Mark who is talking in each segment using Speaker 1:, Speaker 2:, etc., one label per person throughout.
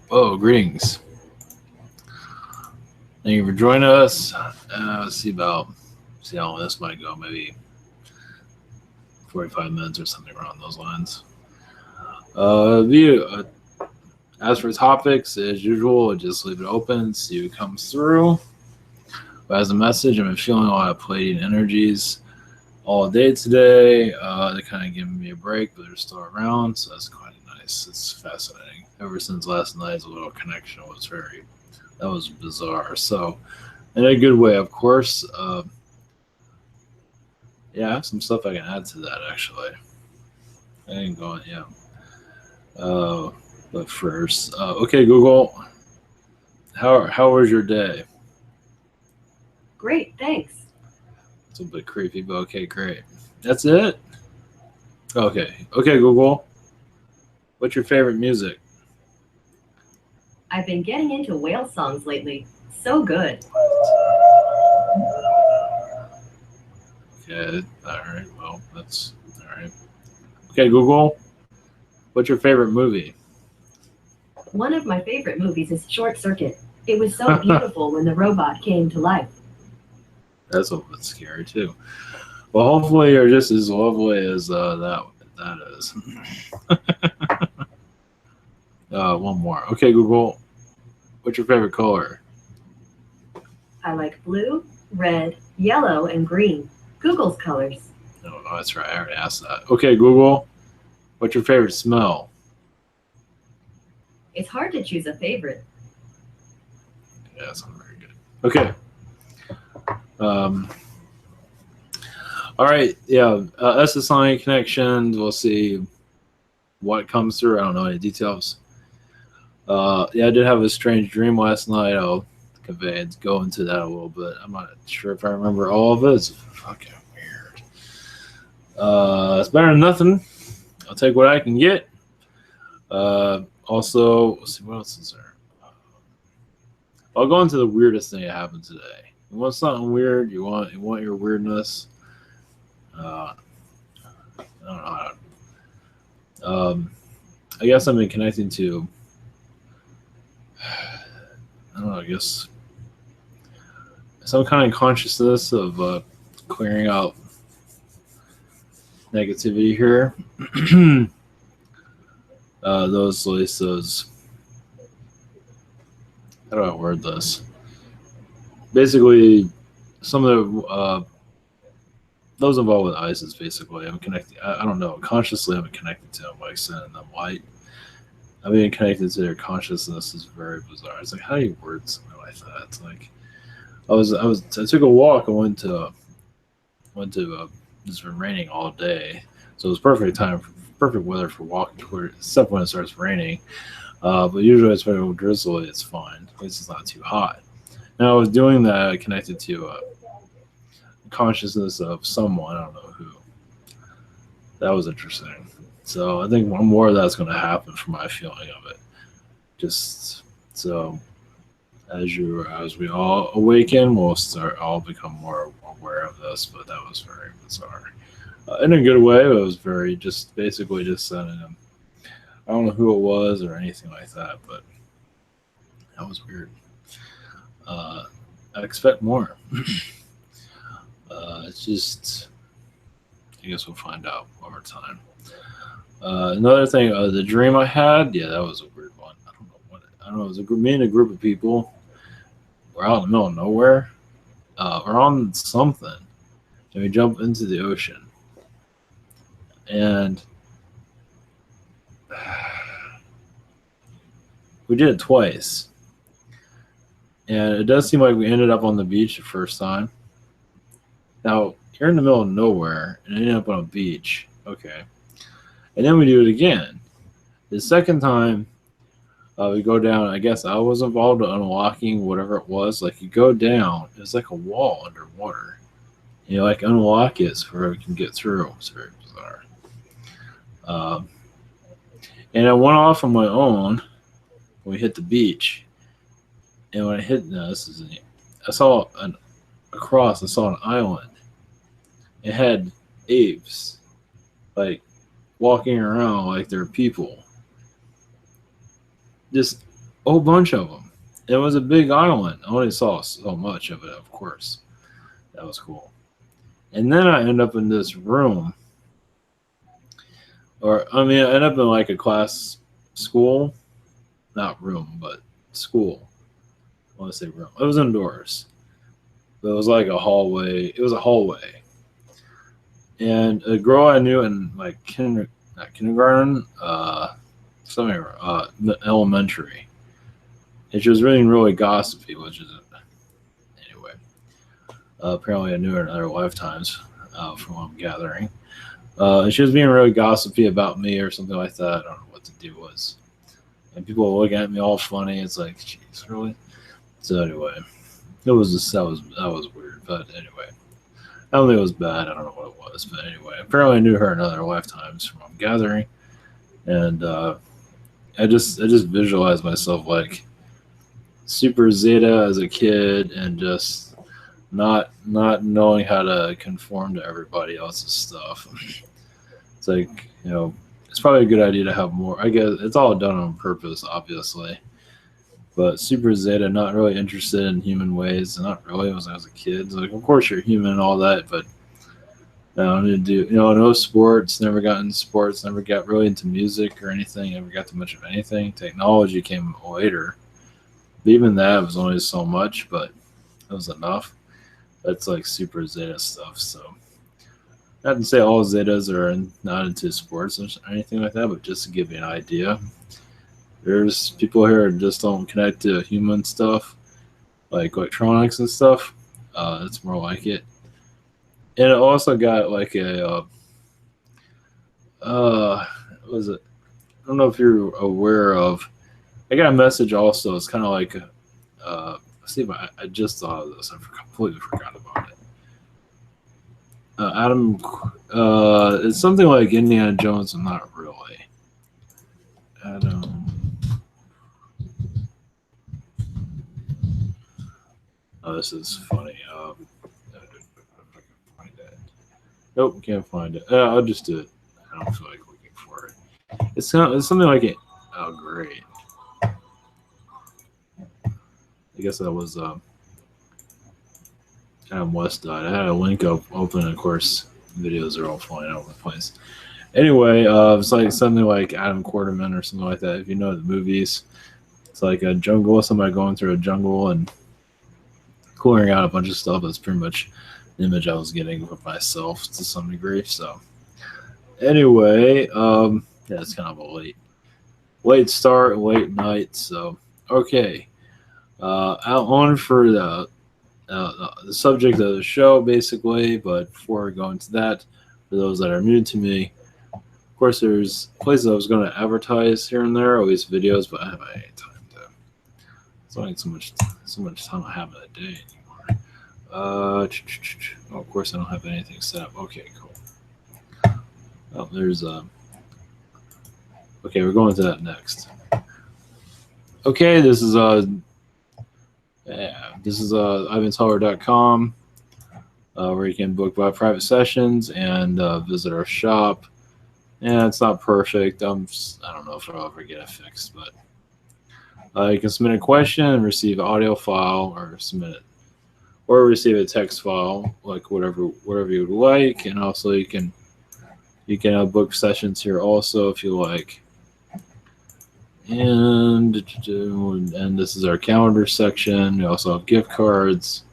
Speaker 1: Oh, greetings. Thank you for joining us. See how long this might go. Maybe 45 minutes or something around those lines. As for topics, as usual, just leave it open, see who comes through. But as a message, I've been feeling a lot of Palladian energies all day today. They're kind of giving me a break, but they're still around, so that's quite nice. It's fascinating. Ever since last night's little connection that was bizarre. So, in a good way, of course. Yeah, I have some stuff I can add to that actually. I ain't going, yeah. Uh, but first, okay, Google, how was your day?
Speaker 2: Great, thanks.
Speaker 1: It's a bit creepy, but okay, great. That's it. Okay, Google, what's your favorite music?
Speaker 2: I've been getting into whale songs lately. So good.
Speaker 1: Okay, all right. Well, that's all right. Okay, Google, what's your favorite movie?
Speaker 2: One of my favorite movies is Short Circuit. It was so beautiful when the robot came to life.
Speaker 1: That's a bit scary too. Well, hopefully you're just as lovely as that is. One more. Okay, Google, what's your favorite color?
Speaker 2: I like blue, red, yellow, and green. Google's colors.
Speaker 1: No, that's right. I already asked that. Okay, Google, what's your favorite smell?
Speaker 2: It's hard to choose a favorite.
Speaker 1: Yeah, that's not very good. Okay. Um, all right. Yeah. Essassani connections. We'll see what comes through. I don't know any details. Yeah, I did have a strange dream last night. I'll go into that a little bit. I'm not sure if I remember all of it. It's fucking weird. It's better than nothing. I'll take what I can get. Also, let's see what else is there. I'll go into the weirdest thing that happened today. You want something weird? You want your weirdness? Uh, I don't know. I guess I've been connecting to. I don't know. I guess some kind of consciousness of clearing out negativity here. Those. How do I word this? Basically, some of the those involved with ISIS. Basically, I'm connected. I don't know. Consciously, I'm connected to them by sending them light. I mean, connected to their consciousness is very bizarre. It's like, how do you word something like that? It's like I took a walk. I went to it's been raining all day, so it was perfect weather for walking toward, except when it starts raining. But usually it's very drizzly. It's fine. At least it's not too hot. Now I was doing that. I connected to consciousness of someone. I don't know who. That was interesting. So I think one more of that's going to happen for my feeling of it. Just so as we all awaken, we'll start all become more aware of this. But that was very bizarre. In a good way. It was very just basically just sending them. I don't know who it was or anything like that, but that was weird. Uh, I expect more. It's just, I guess we'll find out over time. Another thing, the dream I had, yeah, that was a weird one. I don't know. It was me and a group of people. We're out in the middle of nowhere. We're on something, and we jump into the ocean, and we did it twice. And it does seem like we ended up on the beach the first time. Now you're in the middle of nowhere and ended up on a beach. Okay, and then we do it again. The second time, we go down. I guess I was involved in unlocking whatever it was. Like you go down, it's like a wall underwater. You like unlock it so we can get through. It's very bizarre. Um, and I went off on my own when we hit the beach. And when I hit, no, this is I saw across. I saw an island. It had apes like walking around like they're people. Just A whole bunch of them. It was a big island. I only saw so much of it, of course. That was cool. And then I end up in this room, or I mean, I end up in like a class school, not room, but school. I want to say room. It was indoors, but it was like a hallway. It was a hallway, and a girl I knew in like not kindergarten, something, elementary, and she was really gossipy, which is anyway. Apparently, I knew her in other lifetimes, from what I'm gathering. And she was being really gossipy about me or something like that. I don't know what the deal was. And people were looking at me all funny. It's like, jeez, really? So anyway, it was just, that was weird. But anyway, I don't think it was bad. I don't know what it was. But anyway, apparently I knew her in other lifetimes from what I'm gathering. And I just visualized myself like Super Zeta as a kid and just not knowing how to conform to everybody else's stuff. It's like, it's probably a good idea to have more. I guess it's all done on purpose, obviously. But Super Zeta, not really interested in human ways. Not really, when I was a kid. It's like, of course you're human and all that, but I don't need to do, no sports, never got into sports, never got really into music or anything, never got too much of anything. Technology came later. But even that was only so much, but it was enough. That's like Super Zeta stuff, so. Not to say all Zetas are not into sports or anything like that, but just to give you an idea. There's people here that just don't connect to human stuff, like electronics and stuff. It's more like it. And it also got like a, what was it? I don't know if you're aware of. I got a message also. It's kind of like, let's see if I just thought of this. I completely forgot about it. Adam, it's something like Indiana Jones, but not really. Adam. Oh, this is funny. I can find it. Nope, can't find it. I'll just do it. I don't feel like looking for it. It's something like it. Oh, great. I guess that was Adam West died. I had a link up open. Of course, videos are all flying all over the place. Anyway, it's like something like Adam Quarterman or something like that. If you know the movies, it's like a jungle, somebody going through a jungle and clearing out a bunch of stuff. That's pretty much the image I was getting of myself to some degree. So anyway, yeah, it's kind of a late start, late night. So okay, out on for the subject of the show, basically. But before we go into that, for those that are new to me, of course, there's places I was going to advertise here and there, always videos, but I haven't any time to. It's only so much time I have in a day anymore. Oh, of course, I don't have anything set up. Okay, cool. Oh, there's okay, we're going to that next. Okay, this is ivanteller.com, where you can book by private sessions and visit our shop. Yeah, it's not perfect. I don't know if I'll ever get it fixed, but you can submit a question and receive an audio file, or receive a text file, like whatever you would like. And also you can book sessions here also if you like. And this is our calendar section. We also have gift cards,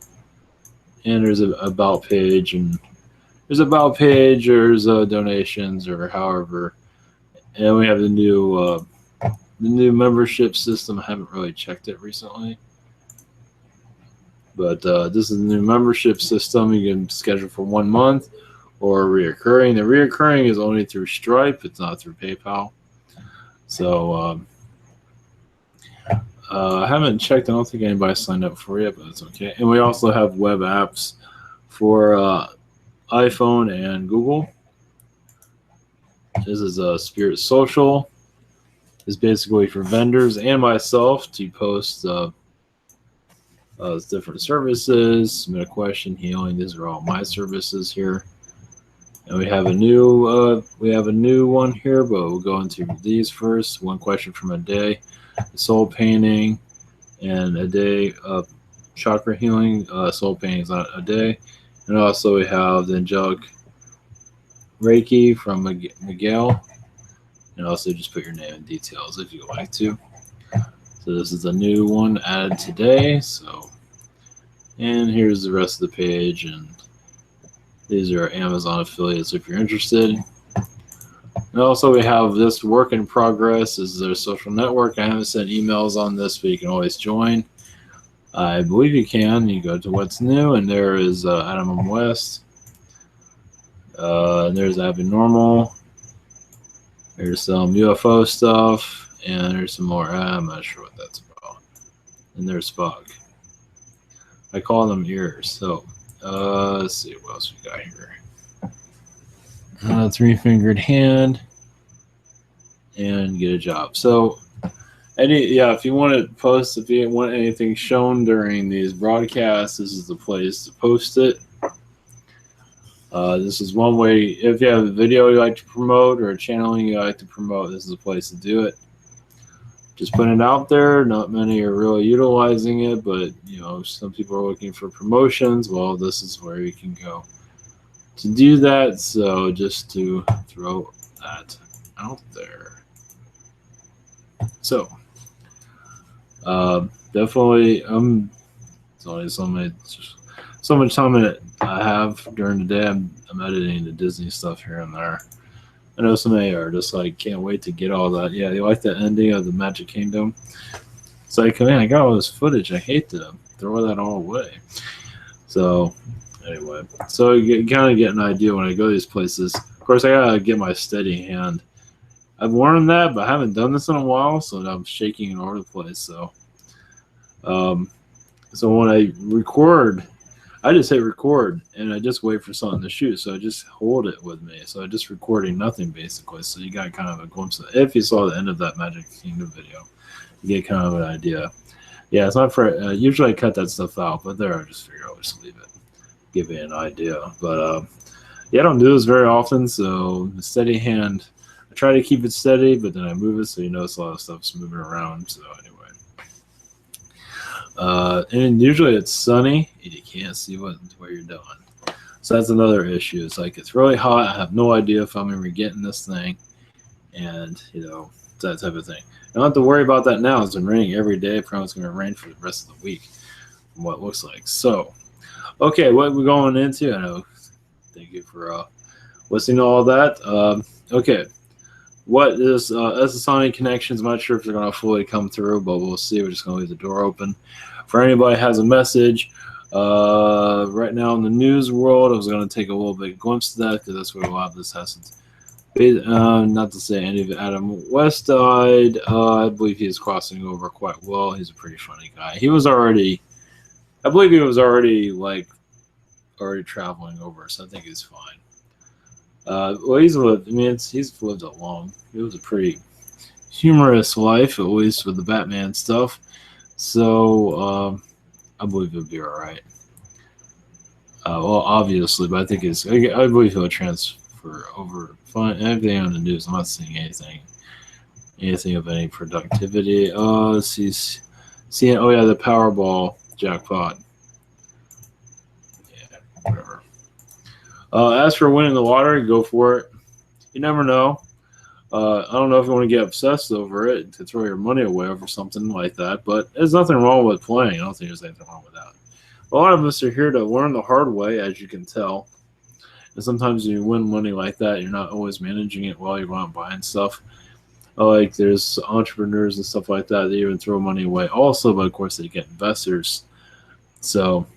Speaker 1: and there's an about page, and there's donations, or however. And we have the new membership system. I haven't really checked it recently, but this is the new membership system. You can schedule for 1 month or reoccurring. The reoccurring is only through Stripe. It's not through PayPal. So I haven't checked. I don't think anybody signed up for it, but it's okay. And we also have web apps for iPhone and Google. This is Spirit Social. It's basically for vendors and myself to post different services, submit a question, healing. These are all my services here. And we have a new one here, but we'll go into these first. One question from a day. soul painting, and a day of chakra healing. Soul painting is on a day. And also we have the angelic Reiki from Miguel. And also just put your name and details if you'd like to. So this is a new one added today. So, and here's the rest of the page, and these are Amazon affiliates if you're interested. And also we have this work in progress. This is their social network. I haven't sent emails on this, but you can always join. I believe you can. You go to what's new, and there is Adam West. There's Abby Normal. There's some UFO stuff, and there's some more. I'm not sure what that's about. And there's Bug. I call them ears. So let's see what else we got here. Three-fingered hand, and get a job. So, if you want to post, if you want anything shown during these broadcasts, this is the place to post it. This is one way. If you have a video you like to promote or a channel you like to promote, this is a place to do it. Just put it out there. Not many are really utilizing it, but some people are looking for promotions. Well, this is where you can go to do that. So just to throw that out there. So definitely, it's only so much time that I have during the day. I'm editing the Disney stuff here and there. I know some of you are just like, can't wait to get all that. Yeah, you like the ending of the Magic Kingdom? It's like, man, I got all this footage. I hate to throw that all away. So anyway, so you kind of get an idea when I go to these places. Of course, I gotta get my steady hand. I've learned that, but I haven't done this in a while, so I'm shaking all over the place. So, so when I record, I just hit record, and I just wait for something to shoot. So I just hold it with me. So I'm just recording nothing, basically. So you got kind of a glimpse of it. If you saw the end of that Magic Kingdom video, you get kind of an idea. Yeah, it's not for, usually I cut that stuff out, but there I just figure I'll just leave it, give you an idea. But yeah, I don't do this very often, so the steady hand, I try to keep it steady, but then I move it, so you notice a lot of stuff's moving around. So anyway. And usually it's sunny and you can't see what you're doing. So that's another issue. It's like it's really hot. I have no idea if I'm ever getting this thing, and that type of thing. I don't have to worry about that now. It's been raining every day. Probably it's going to rain for the rest of the week, from what it looks like. So, okay, what we're going into? I know. Thank you for listening to all that. Okay. What is Essassani connections? I'm not sure if they're going to fully come through, but we'll see. We're just going to leave the door open. For anybody who has a message, right now in the news world, I was going to take a little bit glimpse of that because that's where a lot of this has to be. Not to say any of it. Adam West died. I believe he is crossing over quite well. He's a pretty funny guy. He was already, I believe he was already traveling over, so I think he's fine. Well, he's lived. I mean, he's lived a long. It was a pretty humorous life, at least with the Batman stuff. So I believe he'll be all right. Well, obviously, but I think I believe he'll transfer over. Fine, everything on the news. I'm not seeing anything of any productivity. He's seeing. Oh yeah, the Powerball jackpot. Yeah, whatever. As for winning the lottery, go for it. You never know. I don't know if you want to get obsessed over it to throw your money away over something like that, but there's nothing wrong with playing. I don't think there's anything wrong with that. A lot of us are here to learn the hard way, as you can tell. And sometimes when you win money like that, you're not always managing it while you're going out buying stuff. Like there's entrepreneurs and stuff like that even throw money away also, but of course they get investors. So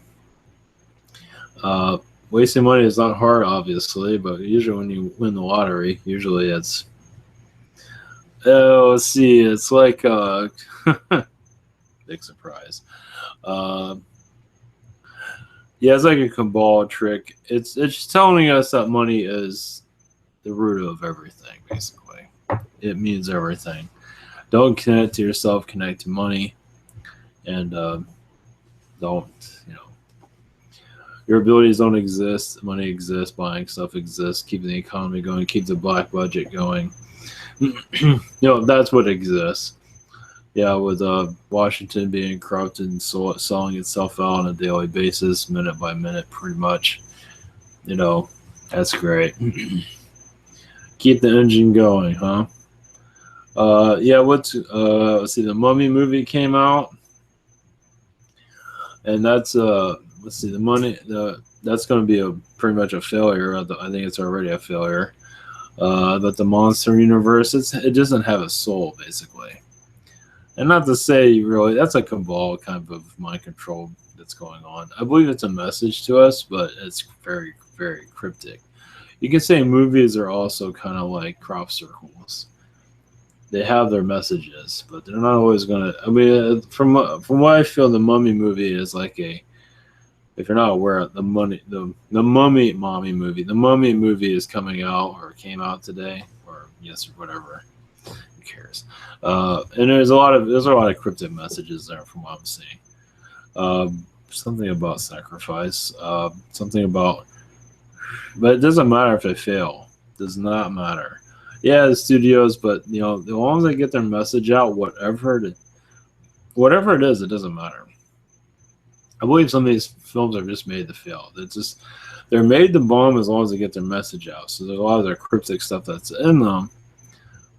Speaker 1: wasting money is not hard, obviously, but usually when you win the lottery, usually it's let's see, it's like big surprise. Yeah, it's like a cabal trick. It's just telling us that money is the root of everything, basically. It means everything. Don't connect to yourself, connect to money, and don't, your abilities don't exist. Money exists. Buying stuff exists. Keeping the economy going. Keep the black budget going. That's what exists. Yeah, with Washington being corrupted and selling itself out on a daily basis, minute by minute, pretty much. You know, that's great. Keep the engine going, huh? Yeah. Let's see. The Mummy movie came out, and that's let's see. The that's going to be a pretty much a failure. I think it's already a failure. But the monster universe, it doesn't have a soul, basically. And not to say really that's a cabal kind of mind control that's going on. I believe it's a message to us, but it's very, very cryptic. You can say movies are also kind of like crop circles. They have their messages, but they're not always gonna. I mean, from what I feel, the Mummy movie is like a. If you're not aware, the Mummy Mommy movie, the Mummy movie is coming out or came out today or yes or whatever. Who cares? And there's a lot of cryptic messages there from what I'm seeing. Something about sacrifice. Something about, but it doesn't matter if they fail. It does not matter. Yeah, the studios, but as long as they get their message out, whatever it is, it doesn't matter. I believe some of these films are just made to fail. They're made to bomb as long as they get their message out. So there's a lot of their cryptic stuff that's in them.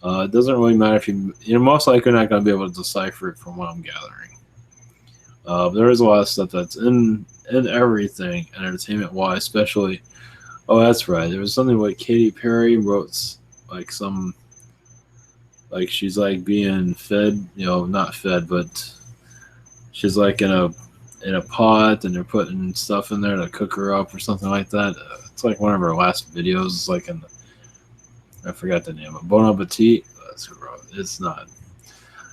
Speaker 1: It doesn't really matter if you're most likely not going to be able to decipher it from what I'm gathering. There is a lot of stuff that's in everything, entertainment wise, especially. Oh, that's right. There was something like Katy Perry wrote, like she's like being fed, not fed, but she's like in a pot and they're putting stuff in there to cook her up or something like that. It's like one of her last videos. It's like I forgot the name of Bon Appetit. It's not.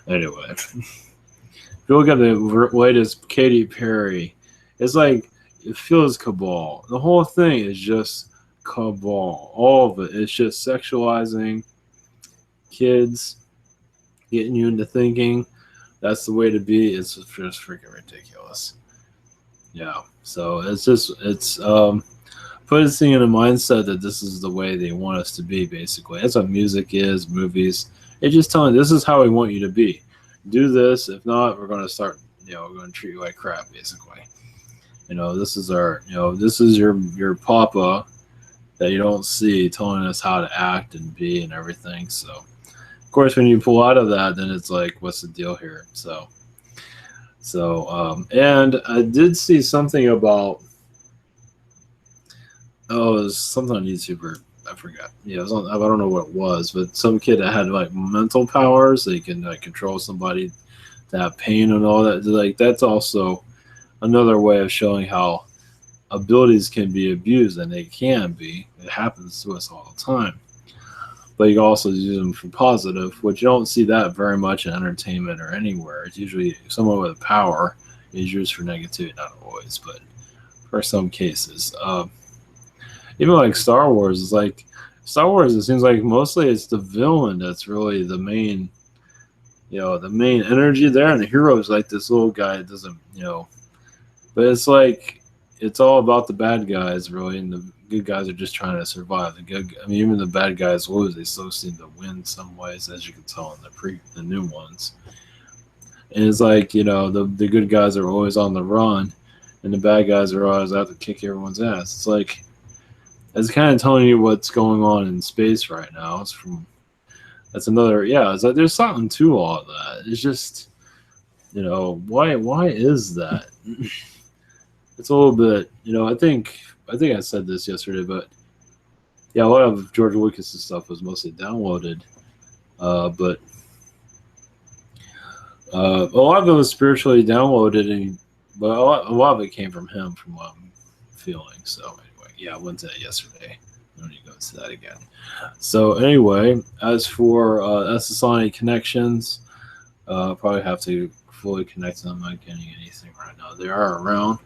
Speaker 1: Anyway, if you look at the latest Katy Perry, it's like it feels cabal. The whole thing is just cabal. All of it. It's just sexualizing kids, getting you into thinking that's the way to be. It's just freaking ridiculous. Yeah. So it's put us in a mindset that this is the way they want us to be. Basically, that's what music is. Movies. It's just telling this is how we want you to be. Do this. If not, we're going to start. We're going to treat you like crap. Basically. This is our. This is your papa that you don't see telling us how to act and be and everything. So, of course, when you pull out of that, then it's like, what's the deal here? And I did see something about. Oh, it was something on YouTube. Or I forgot. Yeah, it was on, I don't know what it was, but some kid that had like mental powers. They can like control somebody to have pain and all that. Like that's also another way of showing how abilities can be abused, and they can be. It happens to us all the time. But you can also use them for positive, which you don't see that very much in entertainment or anywhere. It's usually someone with power is used for negativity, not always, but for some cases. Even like Star Wars is like Star Wars. It seems like mostly it's the villain that's really the main, the main energy there, and the hero is like this little guy that doesn't, But it's like it's all about the bad guys really, and the good guys are just trying to survive. Even the bad guys lose. They still seem to win some ways, as you can tell in the new ones. And it's like the good guys are always on the run, and the bad guys are always out to kick everyone's ass. It's like it's kind of telling you what's going on in space right now. That's another It's like there's something to all of that. It's just why is that? It's a little bit I think I said this yesterday, but yeah, a lot of George Lucas's stuff was mostly downloaded, but a lot of it was spiritually downloaded, but a lot of it came from him, from what I'm feeling. So anyway, yeah, I went to that yesterday. I don't need to go into that again. So anyway, as for Essassani connections, probably have to fully connect them. I'm not getting anything right now. They are around.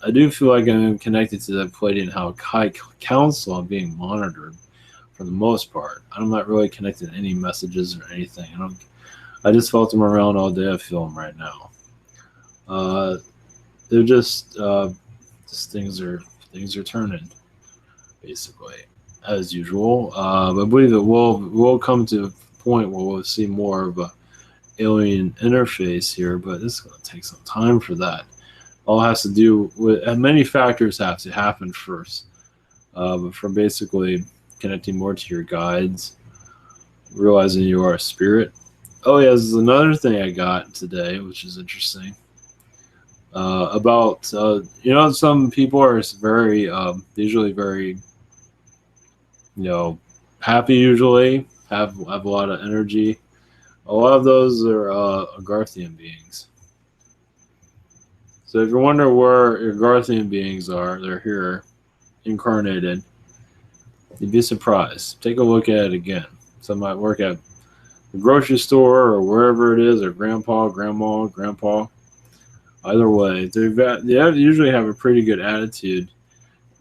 Speaker 1: I do feel like I'm connected to the Palladian High Council. I'm being monitored for the most part. I'm not really connected to any messages or anything. I just felt them around all day. I feel them right now. They're just things are turning basically as usual. I believe it will come to a point where we'll see more of a alien interface here, but it's going to take some time for that. All has to do with many factors have to happen first. But from basically connecting more to your guides, realizing you are a spirit. Oh yeah, this is another thing I got today, which is interesting. About some people are very usually very happy. Usually have a lot of energy. A lot of those are Agarthian beings. So if you wonder where Agarthian beings are, they're here, incarnated. You'd be surprised. Take a look at it again. Some might work at the grocery store or wherever it is, or grandpa, grandma, grandpa. Either way, they usually have a pretty good attitude.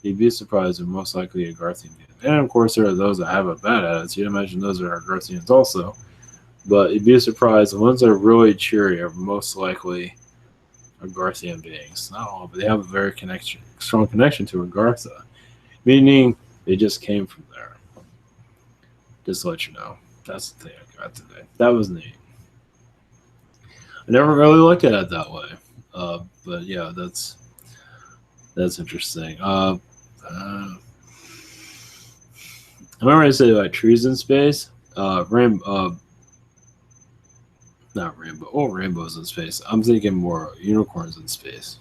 Speaker 1: You'd be surprised, and most likely a Garthian. And of course, there are those that have a bad attitude. Imagine those are Garthians also. But you'd be surprised. The ones that are really cheery are most likely Agarthian beings. Not all, but they have a very strong connection to Agartha, meaning they just came from there. Just to let you know. That's the thing I got today. That was neat. I never really looked at it that way. But yeah, that's interesting. I remember I said like trees in space. Not rainbow. Oh, rainbows in space. I'm thinking more unicorns in space.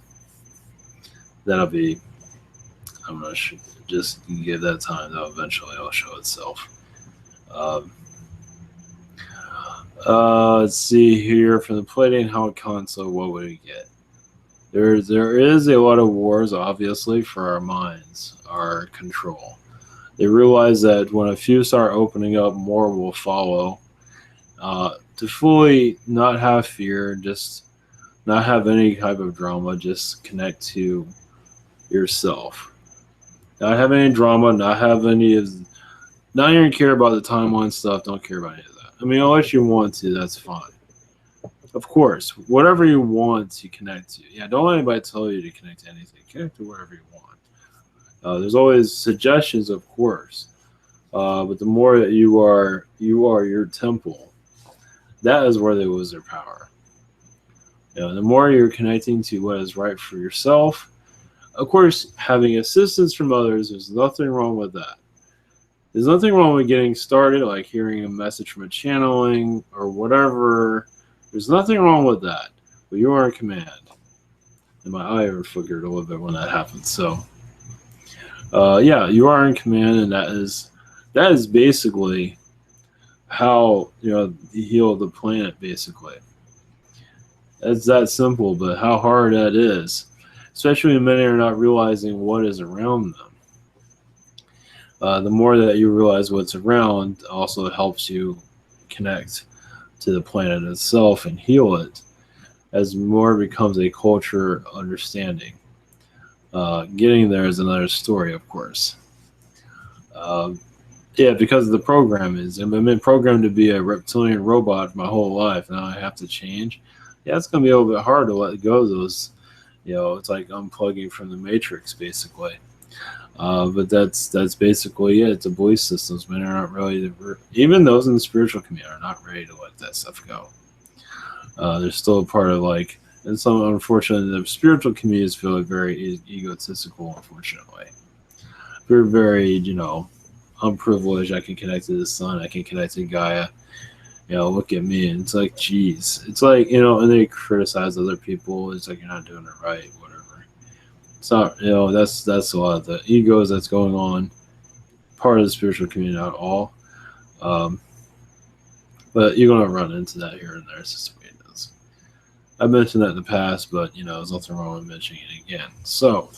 Speaker 1: That'll be. I'm not sure. Just give that time, though. Eventually, it'll show itself. Um, let's see here from the Palladian Hell console. What would we get? There is a lot of wars, obviously, for our minds, our control. They realize that when a few start opening up, more will follow. To fully not have fear, just not have any type of drama, just connect to yourself. Not have any drama, not even care about the timeline stuff, don't care about any of that. I mean, unless you want to, that's fine. Of course, whatever you want to connect to. Yeah, don't let anybody tell you to connect to anything. Connect to whatever you want. There's always suggestions, of course. But the more that you are your temple. That is where they lose their power. The more you're connecting to what is right for yourself. Of course, having assistance from others, there's nothing wrong with that. There's nothing wrong with getting started, like hearing a message from a channeling or whatever. There's nothing wrong with that. But you are in command. And my eye flickered a little bit when that happened. So, yeah, you are in command, and that is basically how you heal the planet. Basically, it's that simple. But how hard that is, especially when many are not realizing what is around them. The more that you realize what's around, also helps you connect to the planet itself and heal it, as more becomes a culture understanding. Getting there is another story, of course. Yeah, because the program is. I've been programmed to be a reptilian robot my whole life. Now I have to change. Yeah, it's going to be a little bit hard to let go of those. It's like unplugging from the matrix, basically. But that's basically it. It's a belief systems. Men are not ready to, even those in the spiritual community are not ready to let that stuff go. They're still a part of and some, unfortunately, the spiritual communities feel very egotistical, unfortunately. We're very, I'm privileged. I can connect to the sun. I can connect to Gaia. Look at me. And it's like, geez. It's like, and they criticize other people. It's like, you're not doing it right, whatever. It's not, that's a lot of the egos that's going on. Part of the spiritual community, not all. But you're going to run into that here and there. It's just the way it is. I mentioned that in the past, but, there's nothing wrong with mentioning it again. So,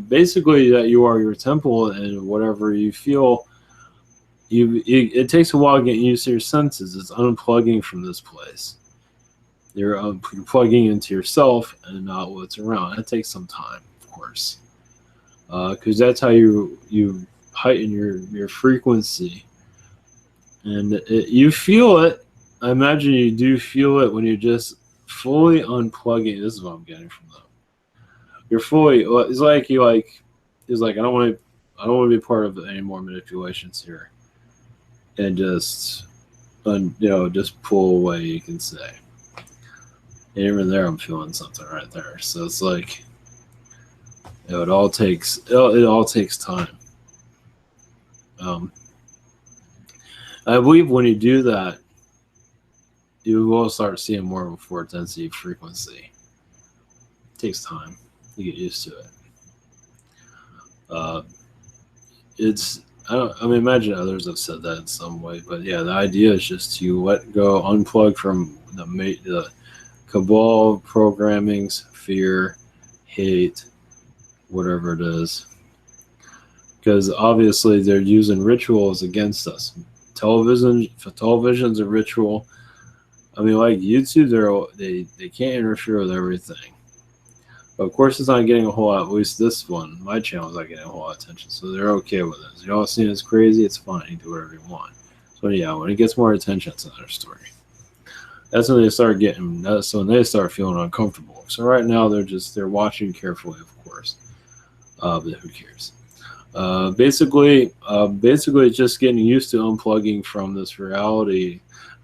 Speaker 1: basically, that you are your temple, and whatever you feel, it takes a while getting used to your senses. It's unplugging from this place. You're plugging into yourself and not what's around. It takes some time, of course, because that's how you heighten your frequency, and you feel it. I imagine you do feel it when you're just fully unplugging. This is what I'm getting from them. You're fully. It's like I don't want to be part of any more manipulations here, and just and just pull away, you can say. And even there, I'm feeling something right there. So it's like it all takes time. Um, I believe when you do that, you will start seeing more of a four density frequency. It takes time to get used to it. Uh, it's I mean, imagine others have said that in some way, but yeah, the idea is just to let go, unplug from the cabal programmings, fear, hate, whatever it is, because obviously they're using rituals against us. Television's a ritual. I mean, like YouTube, they can't interfere with everything. But of course, it's not getting a whole lot. At least this one, my channel, is not getting a whole lot of attention, so they're okay with it. So y'all seeing it's crazy, it's fine. You do whatever you want. So yeah, when it gets more attention, it's another story. That's when they start getting. That's when they start feeling uncomfortable. So right now, they're watching carefully, of course. But who cares? Basically, just getting used to unplugging from this reality.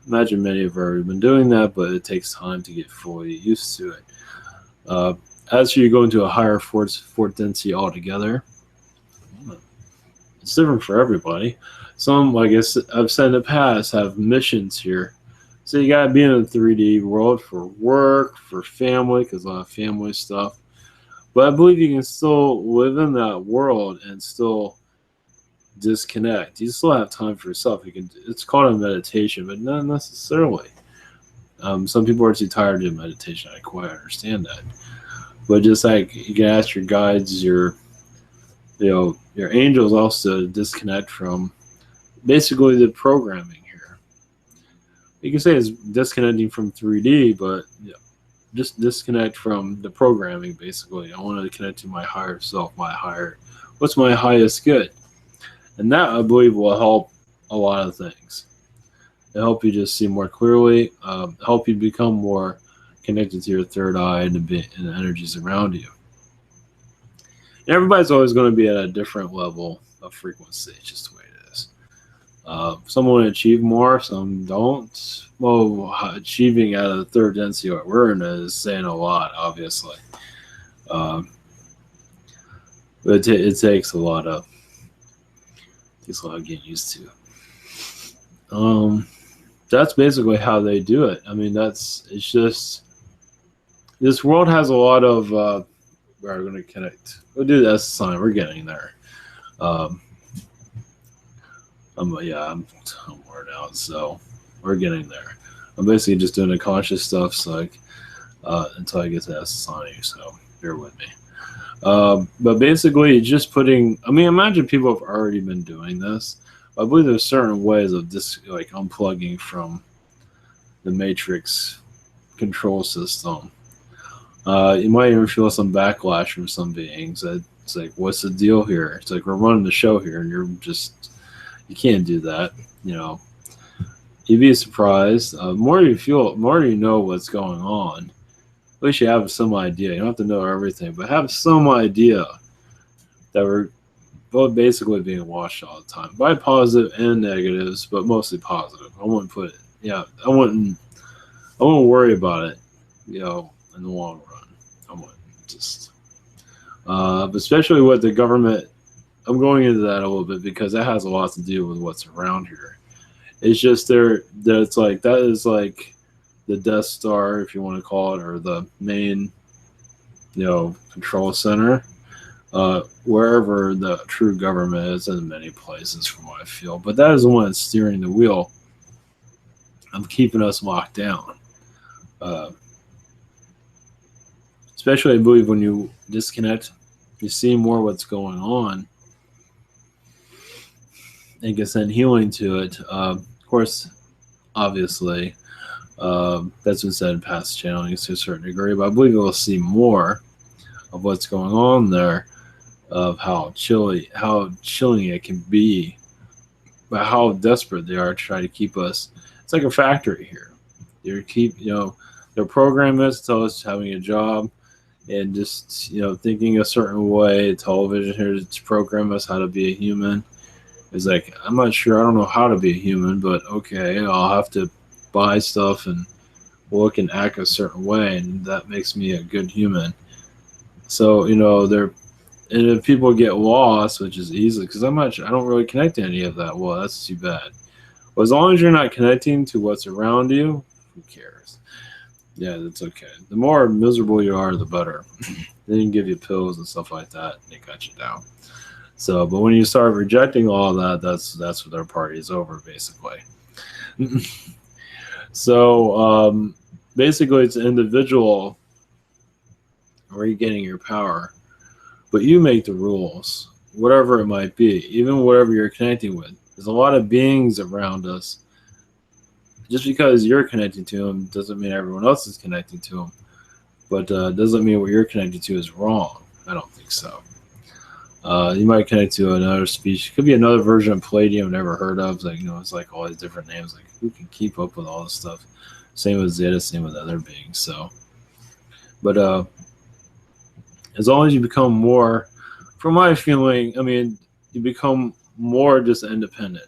Speaker 1: Imagine many have already been doing that, but it takes time to get fully used to it. As you go into a higher force density altogether, it's different for everybody. Some, like I've said in the past, have missions here. So you gotta be in a 3D world for work, for family, because a lot of family stuff. But I believe you can still live in that world and still disconnect. You still have time for yourself. You can. It's called a meditation, but not necessarily. Some people are too tired to do meditation. I quite understand that. But just like you can ask your guides, your angels also to disconnect from basically the programming here. You can say it's disconnecting from 3D, but just disconnect from the programming. Basically, I want to connect to my higher self, what's my highest good, and that I believe will help a lot of things. It'll help you just see more clearly, help you become more connected to your third eye and the energies around you. And everybody's always going to be at a different level of frequency. It's just the way it is. Some want to achieve more, some don't. Well, achieving at a third density what we're in is saying a lot, obviously. Um, but it takes a lot of getting used to. That's basically how they do it. I mean, it's just this world has a lot of. We're going to connect. We'll do the Essassani. We're getting there. I'm worn out, so we're getting there. I'm basically just doing the conscious stuff, so until I get to Essassani. So bear with me. But basically, just putting. I mean, imagine people have already been doing this. I believe there's certain ways of just like unplugging from the matrix control system. You might even feel some backlash from some beings. It's like, what's the deal here? It's like we're running the show here, and you can't do that. You'd be surprised. More you know what's going on. At least you have some idea. You don't have to know everything, but have some idea that we're both basically being watched all the time by positive and negatives, but mostly positive. I wouldn't worry about it, in the long run. I wouldn't just, but especially with the government. I'm going into that a little bit because that has a lot to do with what's around here. It's just that is like the Death Star, if you want to call it, or the main, control center. Wherever the true government is, in many places, from what I feel. But that is the one that's steering the wheel of keeping us locked down. Especially, I believe, when you disconnect, you see more what's going on and can send healing to it. Of course, obviously, that's been said in past channelings to a certain degree, but I believe we'll see more of what's going on there, of how chilling it can be, but how desperate they are to try to keep us. It's like a factory here. Their program is to tell us having a job and just thinking a certain way. Television here to program us how to be a human. He's like, I'm not sure. I don't know how to be a human, but okay, I'll have to buy stuff and look and act a certain way, and that makes me a good human. So they're and if people get lost, which is easily because I don't really connect to any of that. Well, that's too bad. But as long as you're not connecting to what's around you, who cares? Yeah, that's okay. The more miserable you are, the better. They can give you pills and stuff like that, and they cut you down. So, but when you start rejecting all of that, that's what their party is over, basically. So, basically, it's individual where you're getting your power, but you make the rules, whatever it might be, even whatever you're connecting with. There's a lot of beings around us. Just because you're connecting to them doesn't mean everyone else is connecting to them, but doesn't mean what you're connected to is wrong. I don't think so. You might connect to another species. Could be another version of Palladium never heard of. Like it's like all these different names. Like who can keep up with all this stuff? Same with Zeta. Same with other beings. So, but as long as you become more, from my feeling, I mean, you become more just independent.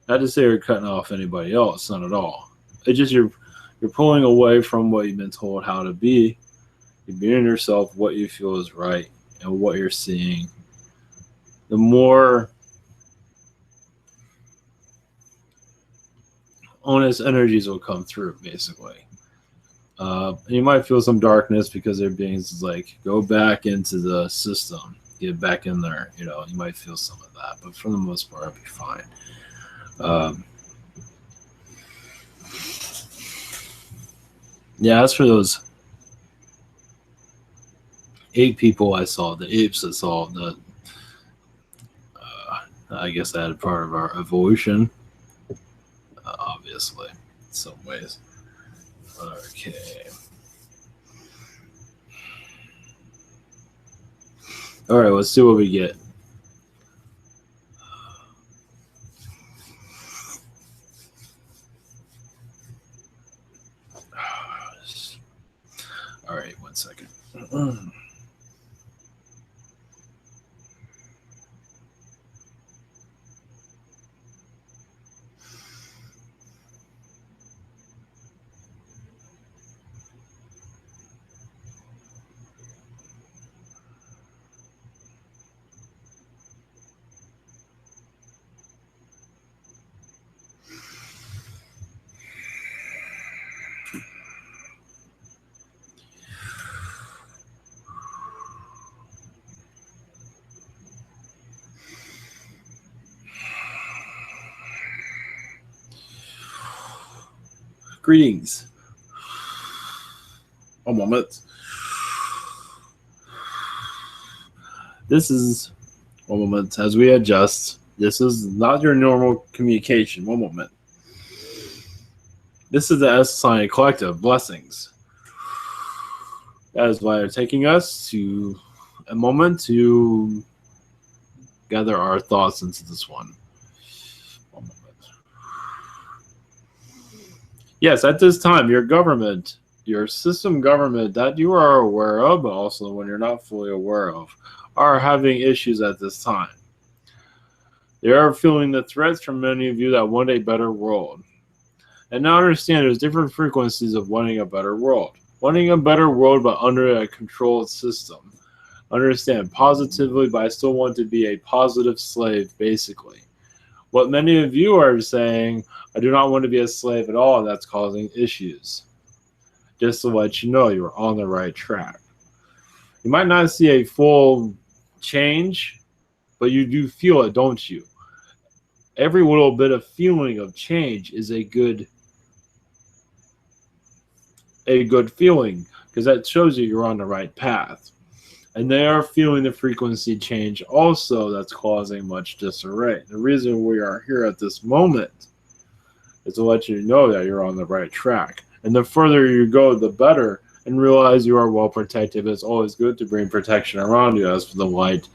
Speaker 1: Not to say you're cutting off anybody else, not at all. It's just you're pulling away from what you've been told how to be. You're being yourself, what you feel is right, and what you're seeing. The more honest energies will come through, basically. You might feel some darkness because their beings is like, go back into the system, get back in there. You might feel some of that, but for the most part, I'll be fine. Yeah, as for those 8 people I saw, the apes I saw, I guess that is part of our evolution, obviously, in some ways. Okay. All right, let's see what we get. All right, 1 second. Greetings. One moment. This is 1 moment as we adjust. This is not your normal communication. 1 moment. This is the Essassani Collective. Blessings. That is why they're taking us to a moment to gather our thoughts into this one. 1 moment. Yes, at this time, your government, your system government that you are aware of, but also when you're not fully aware of, are having issues at this time. They are feeling the threats from many of you that want a better world. And now understand there's different frequencies of wanting a better world. Wanting a better world but under a controlled system. Understand positively, but I still want to be a positive slave, basically. What many of you are saying, I do not want to be a slave at all, and that's causing issues. Just to let you know, you're on the right track. You might not see a full change, but you do feel it, don't you? Every little bit of feeling of change is a good feeling because that shows you're on the right path. And they are feeling the frequency change also that's causing much disarray. The reason we are here at this moment is to let you know that you're on the right track. And the further you go, the better, and realize you are well protected. It's always good to bring protection around you as for the light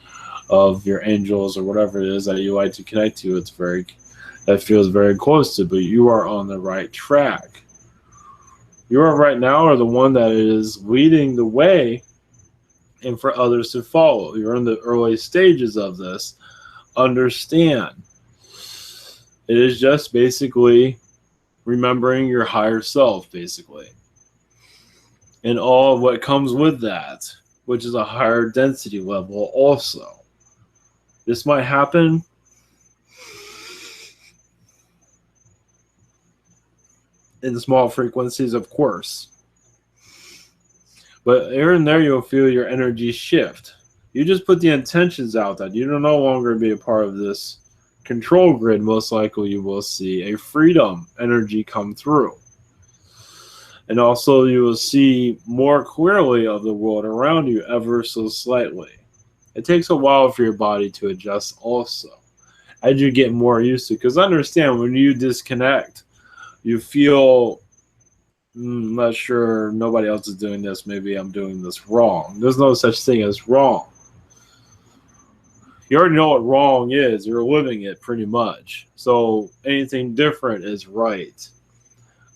Speaker 1: of your angels or whatever it is that you like to connect to. That feels very close to, but you are on the right track. You are right now are the one that is leading the way and for others to follow. You're in the early stages of this. Understand It is just basically remembering your higher self, basically, and all of what comes with that, which is a higher density level also. This might happen in small frequencies, of course, but here and there you'll feel your energy shift. You just put the intentions out that you will no longer be a part of this control grid. Most likely you will see a freedom energy come through. And also you will see more clearly of the world around you ever so slightly. It takes a while for your body to adjust also as you get more used to it. Because understand, when you disconnect, you feel, I'm not sure, nobody else is doing this, maybe I'm doing this wrong. There's no such thing as wrong. You already know what wrong is. You're living it pretty much. So anything different is right.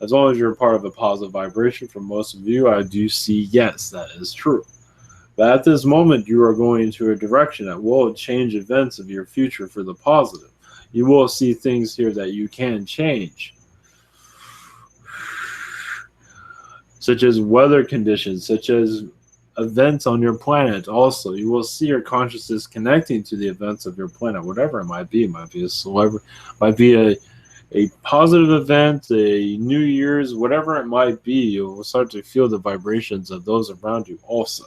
Speaker 1: As long as you're part of a positive vibration, for most of you, I do see, yes, that is true. But at this moment, you are going into a direction that will change events of your future for the positive. You will see things here that you can change, such as weather conditions, such as events on your planet. Also, you will see your consciousness connecting to the events of your planet, whatever it might be. It might be a celebrity, might be a positive event, a New Year's, whatever it might be. You will start to feel the vibrations of those around you also.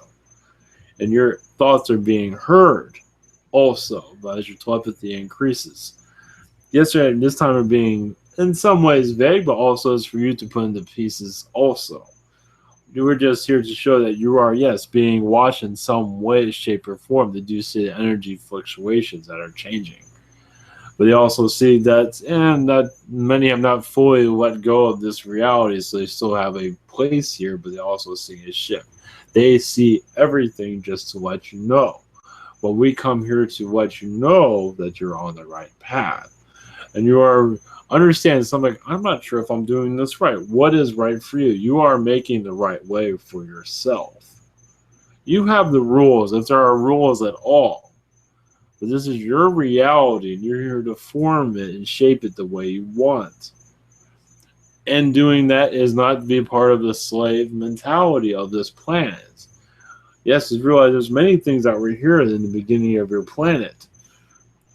Speaker 1: And your thoughts are being heard also as your telepathy increases. Yesterday and this time are being in some ways vague, but also is for you to put into pieces also. You were just here to show that you are, yes, being watched in some way, shape, or form. They do see the energy fluctuations that are changing. But they also see that, and that many have not fully let go of this reality, so they still have a place here, but they also see a shift. They see everything just to let you know. But we come here to let you know that you're on the right path. And you are understanding something like, I'm not sure if I'm doing this right. What is right for you? You are making the right way for yourself. You have the rules, if there are rules at all. But this is your reality, and you're here to form it and shape it the way you want. And doing that is not to be part of the slave mentality of this planet. Yes, just realize there's many things that were here in the beginning of your planet.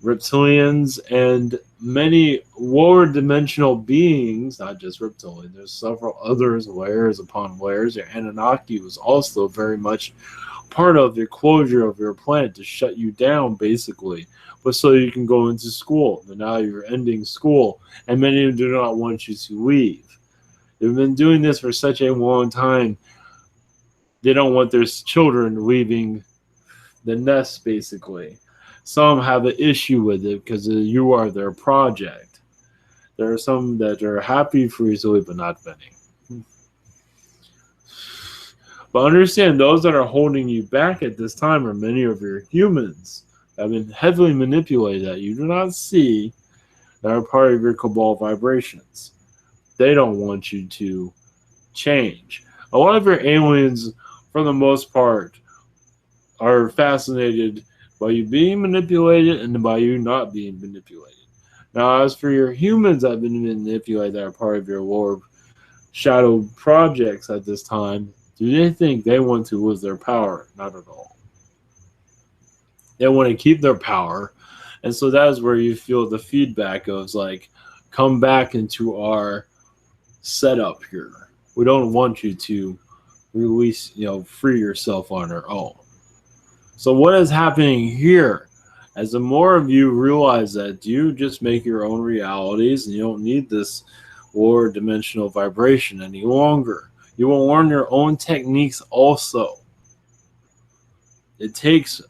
Speaker 1: Reptilians and many lower dimensional beings, not just reptilian, there's several others, layers upon layers. Your Anunnaki was also very much part of the closure of your planet to shut you down, basically, but so you can go into school. But now you're ending school, and many of them do not want you to leave. They've been doing this for such a long time. They don't want their children leaving the nest, basically. Some have an issue with it because you are their project. There are some that are happy for you to leave, but not many. But understand, those that are holding you back at this time are many of your humans that have been heavily manipulated that you do not see, that are part of your cabal vibrations. They don't want you to change. A lot of your aliens, for the most part, are fascinated by you being manipulated and by you not being manipulated. Now, as for your humans that have been manipulated that are part of your lower shadow projects at this time, do they think they want to lose their power? Not at all. They want to keep their power. And so that is where you feel the feedback of like, come back into our setup here. We don't want you to release, free yourself on your own. So what is happening here? As the more of you realize that you just make your own realities and you don't need this lower dimensional vibration any longer. You will learn your own techniques also. It takes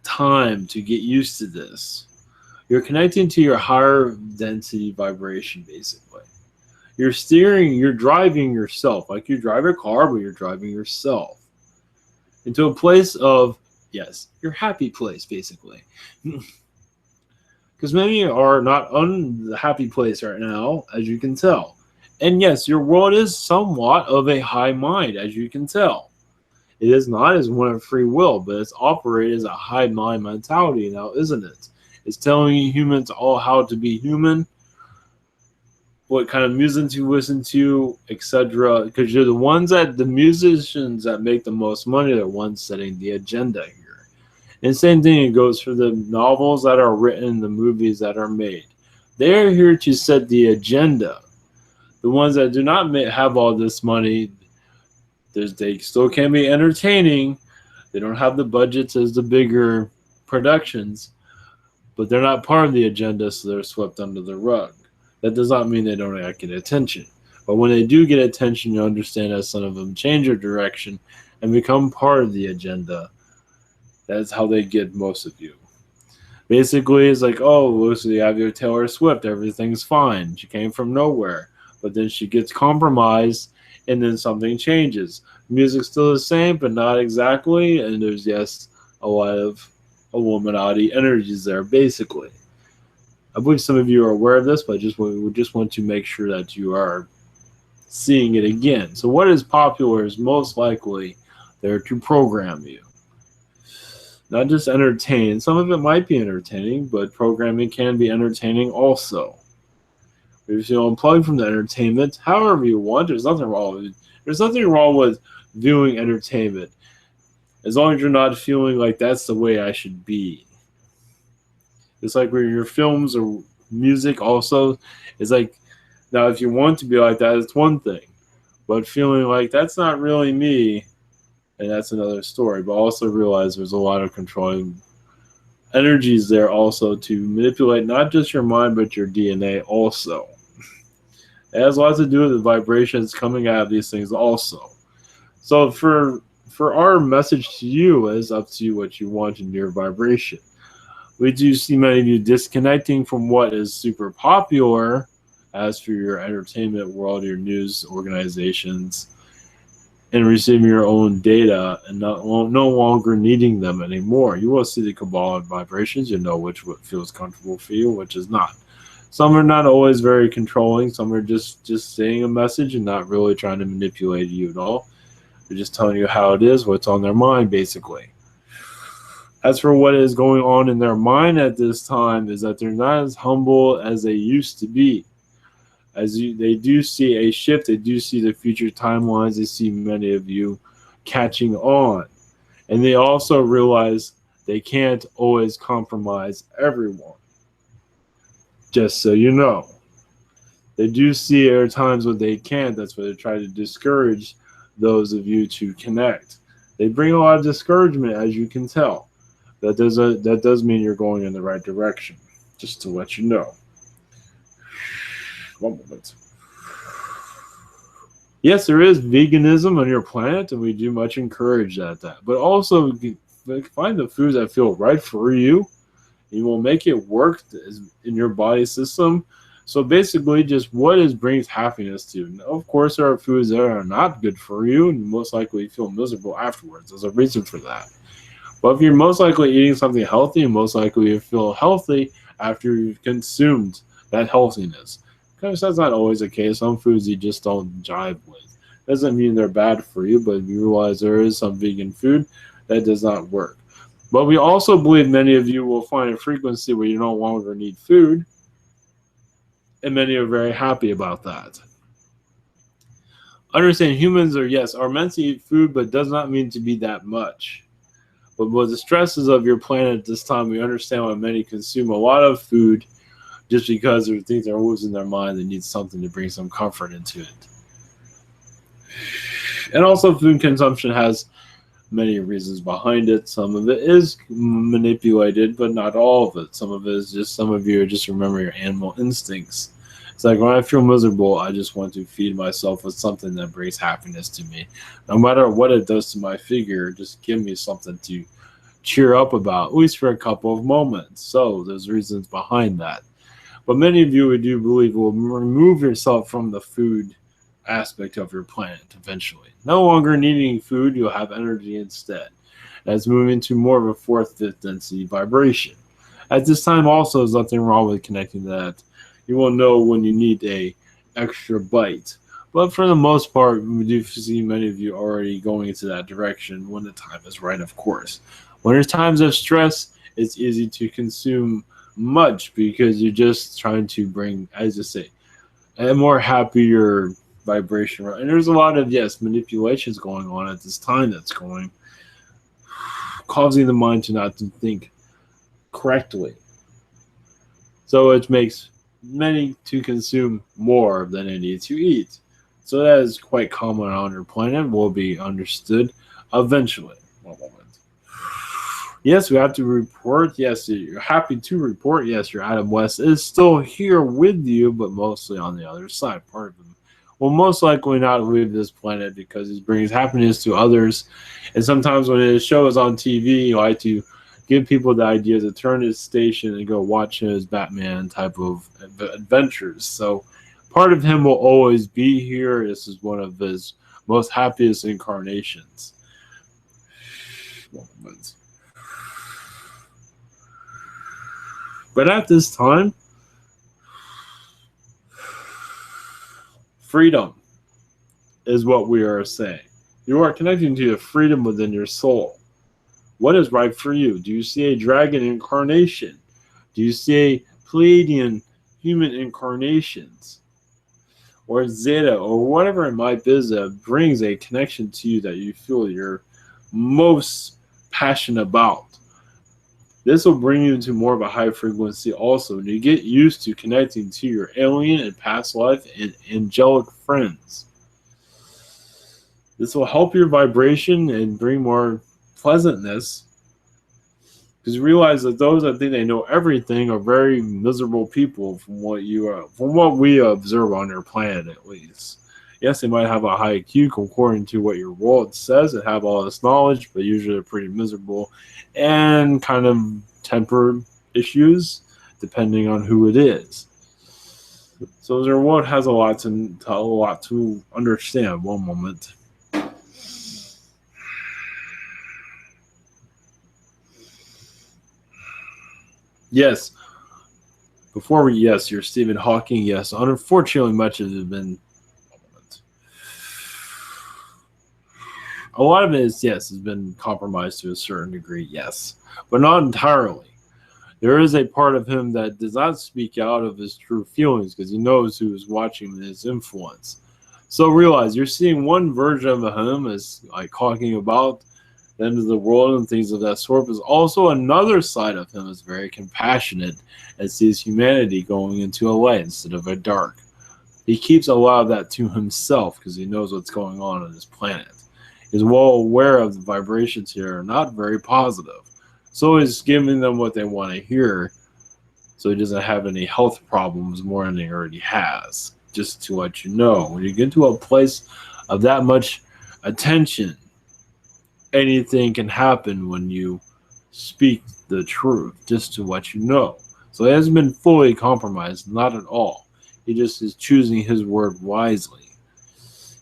Speaker 1: time to get used to this. You're connecting to your higher density vibration, basically. You're driving yourself. Like you drive a car, but you're driving yourself into a place of, yes, your happy place, basically. Because many are not on the happy place right now, as you can tell. And yes, your world is somewhat of a high mind, as you can tell. It is not as one of free will, but it's operated as a high mind mentality now, isn't it? It's telling humans all how to be human, what kind of music to listen to, etc. Because you're the musicians that make the most money are the ones setting the agenda here. And same thing it goes for the novels that are written, the movies that are made. They're here to set the agenda. The ones that do not have all this money, they still can be entertaining. They don't have the budgets as the bigger productions, but they're not part of the agenda, so they're swept under the rug. That does not mean they don't get attention. But when they do get attention, you understand that some of them change their direction and become part of the agenda. That's how they get most of you. Basically, it's like, oh, so you have your Taylor Swift, everything's fine. She came from nowhere. But then she gets compromised, and then something changes. Music's still the same, but not exactly. And there's, yes, a lot of Illuminati energies there, basically. I believe some of you are aware of this, but we just want to make sure that you are seeing it again. So what is popular is most likely there to program you. Not just entertain. Some of it might be entertaining, but programming can be entertaining also. If you unplug from the entertainment, however you want, there's nothing wrong with it. There's nothing wrong with viewing entertainment, as long as you're not feeling like that's the way I should be. It's like when your films or music also, it's like, now if you want to be like that, it's one thing. But feeling like that's not really me, and that's another story. But also realize there's a lot of controlling energies there also to manipulate not just your mind, but your DNA also. It has a lot to do with the vibrations coming out of these things also. So for our message to you is up to you what you want in your vibration. We do see many of you disconnecting from what is super popular as for your entertainment world, your news organizations, and receiving your own data and no longer needing them anymore. You will see the Kabbalah vibrations. You know which what feels comfortable for you, which is not. Some are not always very controlling. Some are just saying a message and not really trying to manipulate you at all. They're just telling you how it is, what's on their mind, basically. As for what is going on in their mind at this time is that they're not as humble as they used to be. They do see a shift, they do see the future timelines, they see many of you catching on. And they also realize they can't always compromise everyone. Just so you know. They do see there are times when they can't. That's why they try to discourage those of you to connect. They bring a lot of discouragement, as you can tell. That does mean you're going in the right direction. Just to let you know. One moment. Yes, there is veganism on your planet, and we do much encourage that. But also, find the foods that feel right for you. You will make it work in your body system. So basically, just what brings happiness to you. Now, of course, there are foods that are not good for you, and most likely feel miserable afterwards. There's a reason for that. But if you're most likely eating something healthy, most likely you feel healthy after you've consumed that healthiness. Because that's not always the case. Some foods you just don't jive with. Doesn't mean they're bad for you, but you realize there is some vegan food that does not work. But we also believe many of you will find a frequency where you no longer need food, and many are very happy about that. Understand humans are meant to eat food, but does not mean to be that much. But with the stresses of your planet at this time, we understand why many consume a lot of food just because there are things that are always in their mind that need something to bring some comfort into it. And also food consumption has many reasons behind it. Some of it is manipulated, but not all of it. Some of it is just, some of you are just remember your animal instincts. It's like when I feel miserable, I just want to feed myself with something that brings happiness to me. No matter what it does to my figure, just give me something to cheer up about, at least for a couple of moments. So there's reasons behind that. But many of you, we do believe, will remove yourself from the food aspect of your planet eventually. No longer needing food, you'll have energy instead. As moving to more of a fourth, fifth density vibration. At this time also, there's nothing wrong with connecting that. You will know when you need a extra bite. But for the most part, we do see many of you already going into that direction when the time is right, of course. When there's times of stress, it's easy to consume much because you're just trying to bring, as I say, a more happier vibration. Right? And there's a lot of, yes, manipulations going on at this time that's going, causing the mind to not to think correctly. So it makes many to consume more than they need to eat. So that is quite common on your planet, will be understood eventually. One moment. Yes, we have to report. Yes, you're happy to report. Yes, your Adam West is still here with you, but mostly on the other side. Part of him will most likely not leave this planet because he brings happiness to others. And sometimes when his show is on TV, you like to give people the idea to turn his station and go watch his Batman type of adventures. So part of him will always be here. This is one of his most happiest incarnations. But at this time, freedom is what we are saying. You are connecting to the freedom within your soul. What is right for you? Do you see a dragon incarnation? Do you see a Pleiadian human incarnations? Or Zeta, or whatever it might be that brings a connection to you that you feel you're most passionate about. This will bring you into more of a high frequency also. And you get used to connecting to your alien and past life and angelic friends. This will help your vibration and bring more pleasantness. Because you realize that those that think they know everything are very miserable people from what we observe on their planet at least. Yes, they might have a high IQ according to what your world says and have all this knowledge, but usually they're pretty miserable and kind of temper issues depending on who it is. So their world has a lot to understand. One moment. Yes. You're Stephen Hawking. Yes, unfortunately, much of it has been. A lot of it is, yes, has been compromised to a certain degree, yes, but not entirely. There is a part of him that does not speak out of his true feelings because he knows who is watching his influence. So realize you're seeing one version of him as like talking about the end of the world and things of that sort, but also another side of him is very compassionate and sees humanity going into a light instead of a dark. He keeps a lot of that to himself because he knows what's going on his planet. He's well aware of the vibrations here are not very positive. So he's giving them what they want to hear so he doesn't have any health problems more than he already has. Just to let you know, when you get to a place of that much attention, anything can happen when you speak the truth, just to let you know. So he hasn't been fully compromised, not at all. He just is choosing his word wisely.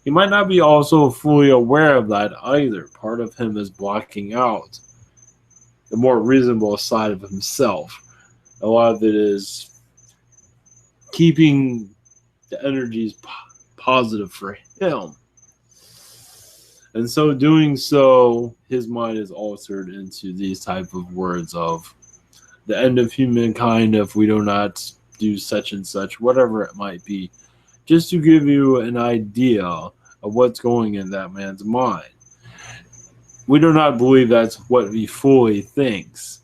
Speaker 1: He might not be also fully aware of that either. Part of him is blocking out the more reasonable side of himself. A lot of it is keeping the energies positive for him. And so doing so, his mind is altered into these type of words of the end of humankind if we do not do such and such, whatever it might be, just to give you an idea of what's going in that man's mind. We do not believe that's what he fully thinks,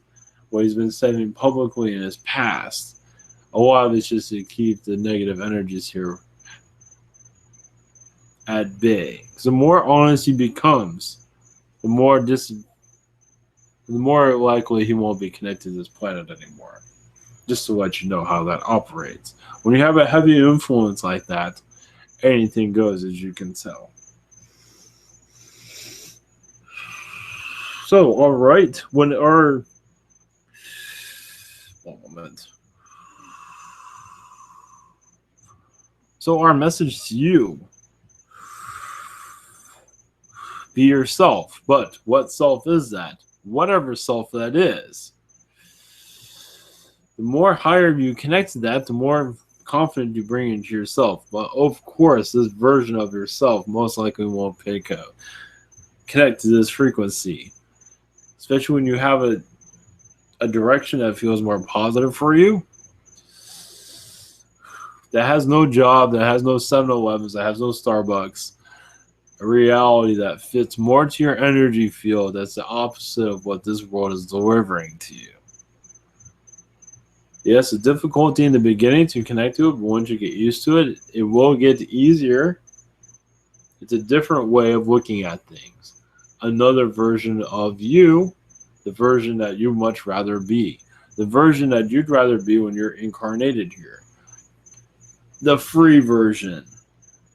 Speaker 1: what he's been saying publicly in his past. A lot of it's just to keep the negative energies here at bay. Because the more honest he becomes, the more likely he won't be connected to this planet anymore. Just to let you know how that operates. When you have a heavy influence like that, anything goes, as you can tell. So, all right, one moment. So, our message to you: be yourself. But what self is that? Whatever self that is. The more higher you connect to that, the more confident you bring into yourself. But of course, this version of yourself most likely won't connect to this frequency. Especially when you have a direction that feels more positive for you. that has no job, that has no 7-Elevens, that has no Starbucks. A reality that fits more to your energy field. That's the opposite of what this world is delivering to you. Yes, the difficulty in the beginning to connect to it, but once you get used to it, it will get easier. It's a different way of looking at things. Another version of you, the version that you much rather be. The version that you'd rather be when you're incarnated here. The free version.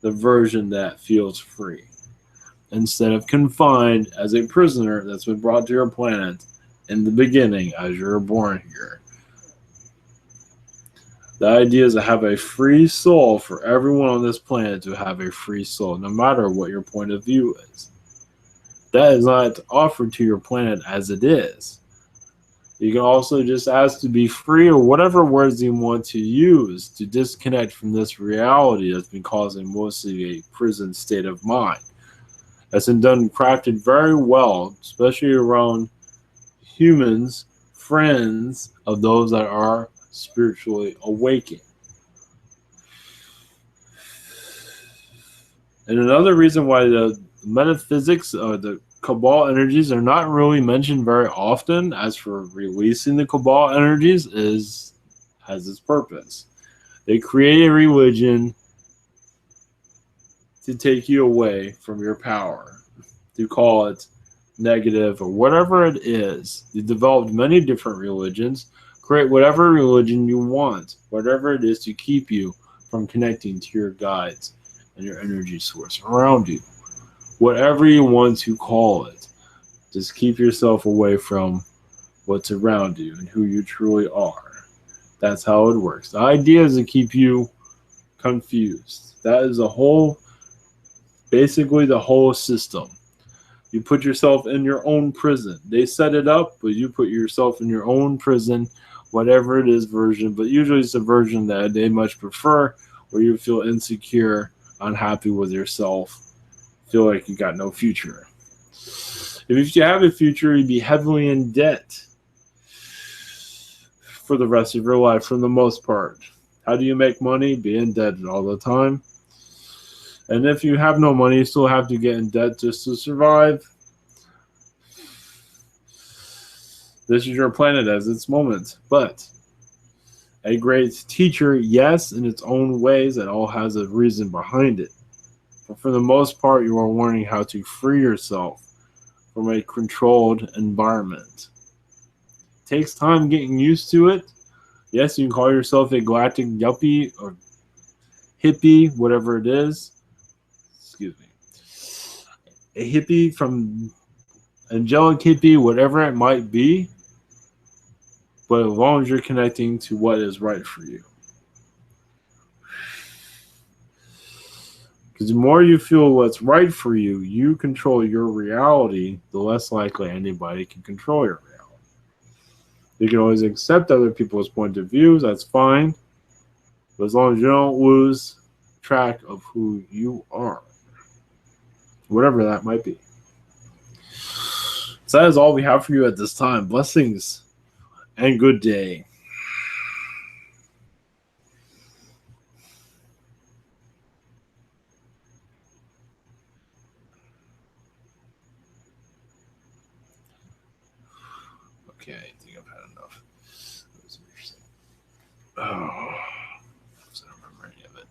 Speaker 1: The version that feels free. Instead of confined as a prisoner that's been brought to your planet in the beginning as you're born here. The idea is to have a free soul for everyone on this planet to have a free soul, no matter what your point of view is. That is not offered to your planet as it is. You can also just ask to be free, or whatever words you want to use to disconnect from this reality that's been causing mostly a prison state of mind. That's been done, crafted very well, especially around humans, friends of those that are spiritually awakened. And another reason why the metaphysics or the cabal energies are not really mentioned very often as for releasing the cabal energies has its purpose. They create a religion to take you away from your power, to call it negative or whatever it is. They developed many different religions. Create whatever religion you want, whatever it is to keep you from connecting to your guides and your energy source around you. Whatever you want to call it, just keep yourself away from what's around you and who you truly are. That's how it works. The idea is to keep you confused. That is basically the whole system. You put yourself in your own prison. They set it up, but you put yourself in your own prison, whatever it is version, but usually it's a version that they much prefer, where you feel insecure, unhappy with yourself, feel like you got no future. If you have a future, you'd be heavily in debt for the rest of your life for the most part. How do you make money? Be indebted all the time. And if you have no money, you still have to get in debt just to survive. This is your planet as its moment. But a great teacher, yes, in its own ways, it all has a reason behind it. But for the most part, you are learning how to free yourself from a controlled environment. It takes time getting used to it. Yes, you can call yourself a galactic yuppie or hippie, whatever it is. Excuse me. A hippie from angelic hippie, whatever it might be. But as long as you're connecting to what is right for you. Because the more you feel what's right for you, you control your reality, the less likely anybody can control your reality. You can always accept other people's point of views, that's fine. But as long as you don't lose track of who you are, whatever that might be. So that is all we have for you at this time. Blessings and good day. Okay, I think I've had enough. That was interesting. Oh, I don't remember any of it.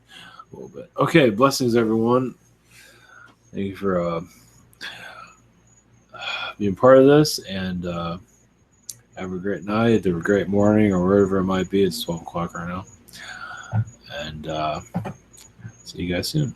Speaker 1: A little bit. Okay, blessings, everyone. Thank you for being part of this, and have a great night, or a great morning, or wherever it might be. It's 12 o'clock right now. And see you guys soon.